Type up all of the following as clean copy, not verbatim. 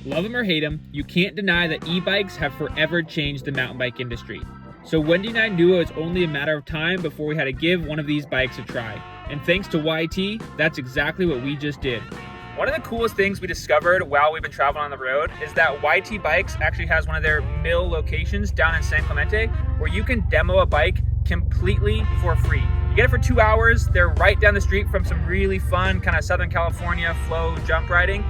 Love them or hate them, you can't deny that e-bikes have forever changed the mountain bike industry. So Wendy and I knew it was only a matter of time before we had to give one of these bikes a try. And thanks to YT, that's exactly what we just did. One of the coolest things we discovered while we've been traveling on the road is that YT Bikes actually has one of their mill locations down in San Clemente where you can demo a bike completely for free. You get it for 2 hours. They're right down the street from some really fun kind of Southern California flow jump riding.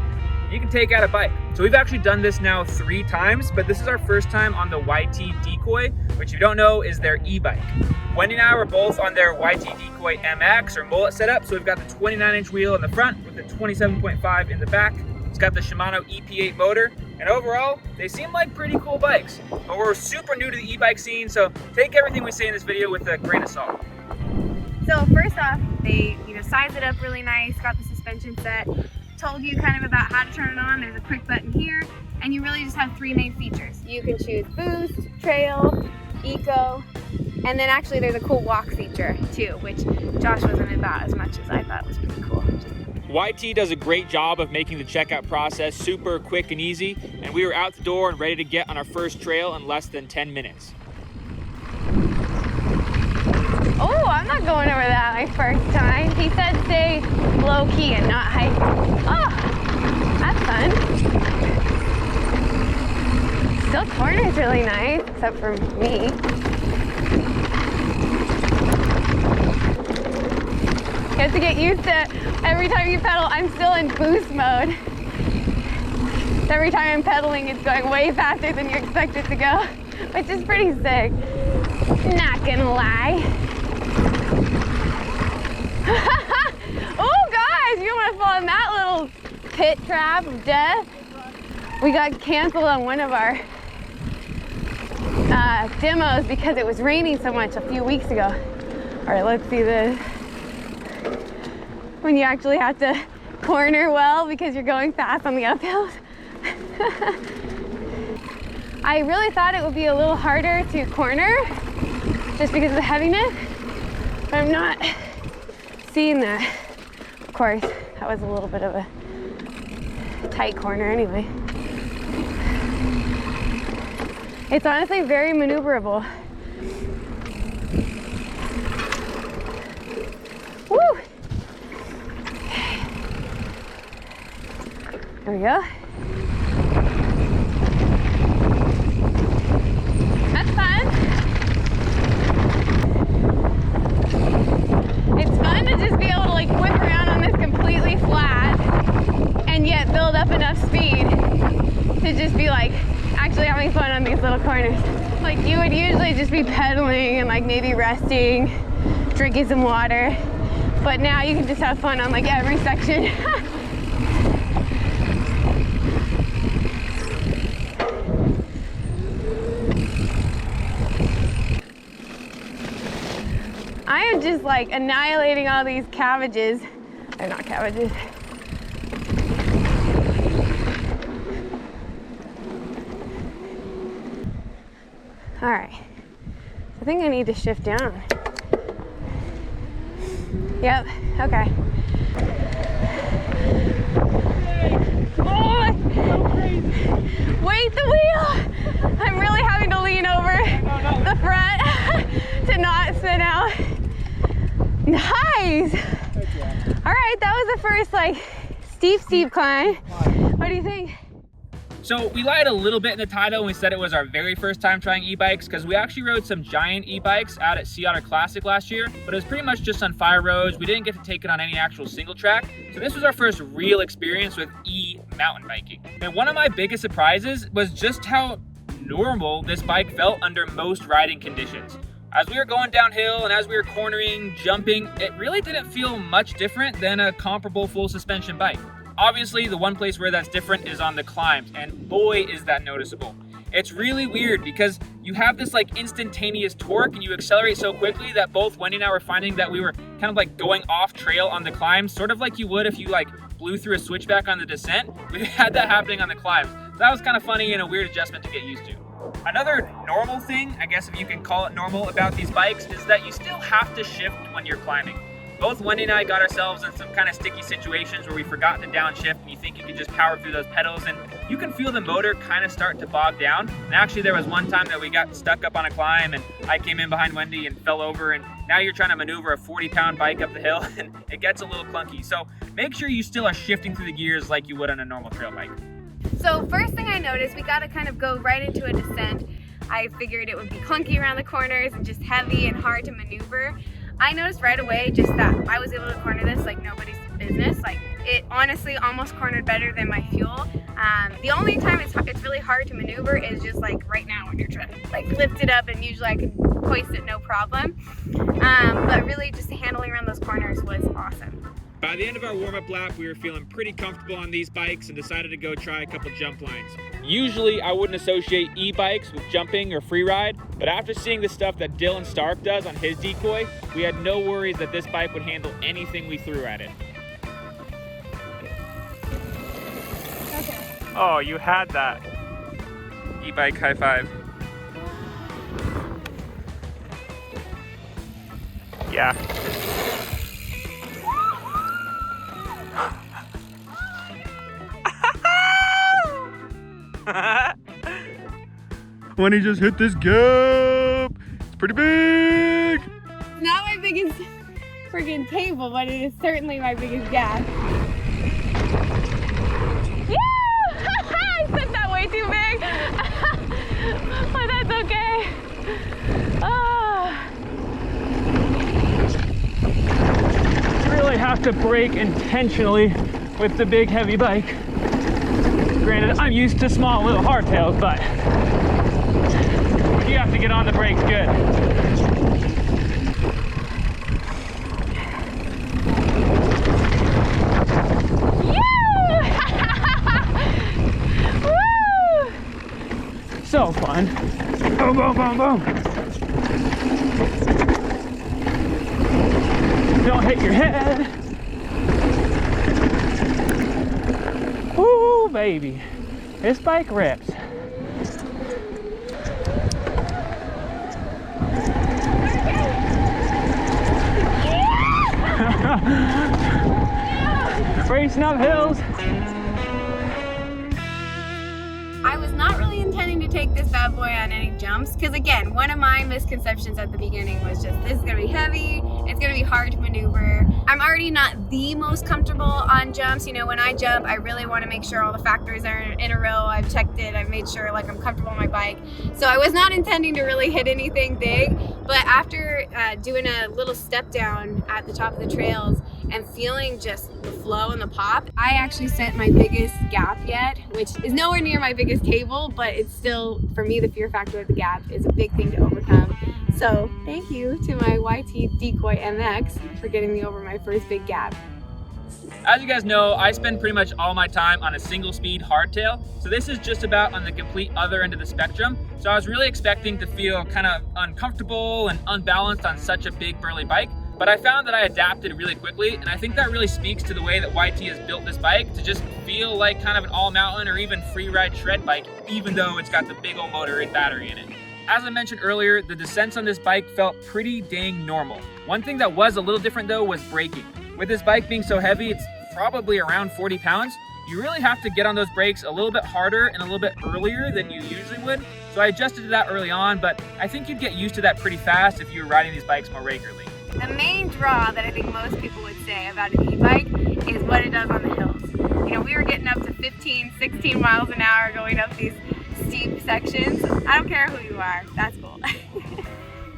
You can take out a bike. So we've actually done this now 3 times, but this is our first time on the YT Decoy, which if you don't know is their e-bike. Wendy and I were both on their YT Decoy MX or mullet setup. So we've got the 29-inch wheel in the front with the 27.5 in the back. It's got the Shimano EP8 motor, and overall, they seem like pretty cool bikes. But we're super new to the e-bike scene, so take everything we say in this video with a grain of salt. So first off, they size it up really nice, got the suspension set, told you kind of about how to turn it on. There's a quick button here, and you really just have 3 main features. You can choose boost, trail, eco, and then actually there's a cool walk feature too, which Josh wasn't about as much as I thought was pretty cool. YT does a great job of making the checkout process super quick and easy, and we were out the door and ready to get on our first trail in less than 10 minutes. Oh, I'm not going over that my first time. He said stay low key and not high. Oh, that's fun. Still corner's really nice, except for me. You have to get used to every time you pedal, I'm still in boost mode. Every time I'm pedaling, it's going way faster than you expect it to go, which is pretty sick. Not gonna lie. Oh guys, you don't want to fall in that little pit trap of death. We got canceled on one of our demos because it was raining so much a few weeks ago. All right, let's see this. When you actually have to corner well because you're going fast on the uphills. I really thought it would be a little harder to corner just because of the heaviness, but I'm not seeing that. Of course, that was a little bit of a tight corner anyway. It's honestly very maneuverable. Woo! There we go. That's fun. It's fun to just be able to like whip around on this completely flat and yet build up enough speed to just be like actually having fun on these little corners. Like you would usually just be pedaling and like maybe resting, drinking some water, but now you can just have fun on like every section. I am just like annihilating all these cabbages. They're not cabbages. All right, I think I need to shift down. Yep, okay. Oh, wait, the wheel! I'm really having to lean over the front to not spin out. Nice! All right, that was the first like steep climb. What do you think? So we lied a little bit in the title when we said it was our very first time trying e-bikes because we actually rode some giant e-bikes out at Sea Otter Classic last year, but it was pretty much just on fire roads. We didn't get to take it on any actual single track. So this was our first real experience with e-mountain biking. And one of my biggest surprises was just how normal this bike felt under most riding conditions. As we were going downhill and as we were cornering, jumping, it really didn't feel much different than a comparable full suspension bike. Obviously, the one place where that's different is on the climbs, and boy, is that noticeable. It's really weird because you have this like instantaneous torque and you accelerate so quickly that both Wendy and I were finding that we were kind of like going off trail on the climbs, sort of like you would if you like blew through a switchback on the descent. We had that happening on the climbs. So that was kind of funny and a weird adjustment to get used to. Another normal thing, I guess if you can call it normal, about these bikes is that you still have to shift when you're climbing. Both Wendy and I got ourselves in some kind of sticky situations where we forgot to downshift, and you think you can just power through those pedals, and you can feel the motor kind of start to bog down. And actually there was one time that we got stuck up on a climb and I came in behind Wendy and fell over, and now you're trying to maneuver a 40-pound bike up the hill and it gets a little clunky. So make sure you still are shifting through the gears like you would on a normal trail bike. So first thing I noticed, we got to kind of go right into a descent. I figured it would be clunky around the corners and just heavy and hard to maneuver. I noticed right away just that I was able to corner this like nobody's business. Like, it honestly almost cornered better than my fuel. The only time it's really hard to maneuver is just like right now when you're trying to like lift it up, and usually I can hoist it no problem. But really just handling around those corners was awesome. By the end of our warm-up lap, we were feeling pretty comfortable on these bikes and decided to go try a couple jump lines. Usually I wouldn't associate e-bikes with jumping or free ride, but after seeing the stuff that Dylan Stark does on his Decoy, we had no worries that this bike would handle anything we threw at it. Okay. Oh, you had that. E-bike high five. Yeah. When he just hit this gap, it's pretty big. Not my biggest friggin' table, but it is certainly my biggest gap. Yeah! I set that way too big. But that's okay. Really have to brake intentionally with the big heavy bike. Granted, I'm used to small little hardtails, but you have to get on the brakes good. Woo! So fun. Boom, boom, boom, boom. Don't hit your head. Woo, baby. This bike rips. Racing up hills. I was not really intending to take this bad boy on any jumps, because again, one of my misconceptions at the beginning was just this is going to be heavy, it's going to be hard to maneuver. I'm already not the most comfortable on jumps. You know, when I jump, I really want to make sure all the factors are in a row. I've checked it, I've made sure like I'm comfortable on my bike. So I was not intending to really hit anything big, but after doing a little step down at the top of the trails and feeling just the flow and the pop, I actually set my biggest gap yet, which is nowhere near my biggest table, but it's still, for me, the fear factor of the gap is a big thing to overcome. So thank you to my YT Decoy MX for getting me over my first big gap. As you guys know, I spend pretty much all my time on a single speed hardtail, so this is just about on the complete other end of the spectrum. So I was really expecting to feel kind of uncomfortable and unbalanced on such a big burly bike, but I found that I adapted really quickly, and I think that really speaks to the way that YT has built this bike to just feel like kind of an all mountain or even free ride shred bike, even though it's got the big old motor and battery in it. As I mentioned earlier, the descents on this bike felt pretty dang normal. One thing that was a little different though was braking. With this bike being so heavy, it's probably around 40 pounds, you really have to get on those brakes a little bit harder and a little bit earlier than you usually would. So I adjusted to that early on, but I think you'd get used to that pretty fast if you were riding these bikes more regularly. The main draw that I think most people would say about an e-bike is what it does on the hills. You know, we were getting up to 15, 16 miles an hour going up these steep sections. I don't care who you are, that's cool.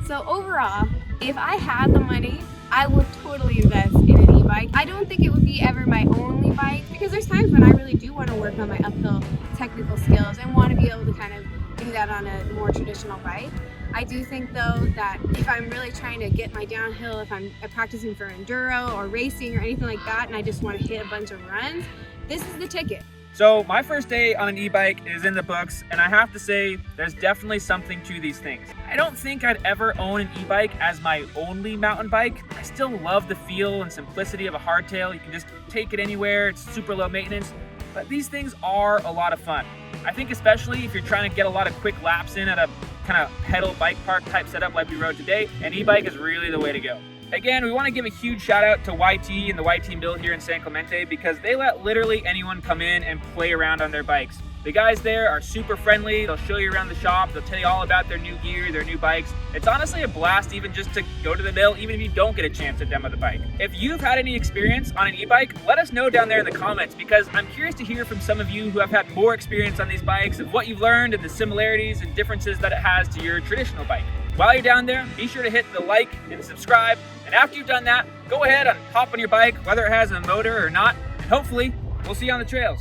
So overall, if I had the money, I would totally invest in an e-bike. I don't think it would be ever my only bike, because there's times when I really do want to work on my uphill technical skills and want to be able to kind of do that on a more traditional bike. I do think though that if I'm really trying to get my downhill, if I'm practicing for enduro or racing or anything like that, and I just want to hit a bunch of runs, this is the ticket. So my first day on an e-bike is in the books, and I have to say there's definitely something to these things. I don't think I'd ever own an e-bike as my only mountain bike. I still love the feel and simplicity of a hardtail. You can just take it anywhere, it's super low maintenance, but these things are a lot of fun. I think especially if you're trying to get a lot of quick laps in at a kind of pedal bike park type setup like we rode today, an e-bike is really the way to go. Again, we want to give a huge shout out to YT and the YT Mill here in San Clemente because they let literally anyone come in and play around on their bikes. The guys there are super friendly. They'll show you around the shop. They'll tell you all about their new gear, their new bikes. It's honestly a blast even just to go to the mill, even if you don't get a chance to demo the bike. If you've had any experience on an e-bike, let us know down there in the comments because I'm curious to hear from some of you who have had more experience on these bikes of what you've learned and the similarities and differences that it has to your traditional bike. While you're down there, be sure to hit the like and subscribe. And after you've done that, go ahead and hop on your bike, whether it has a motor or not. And hopefully, we'll see you on the trails.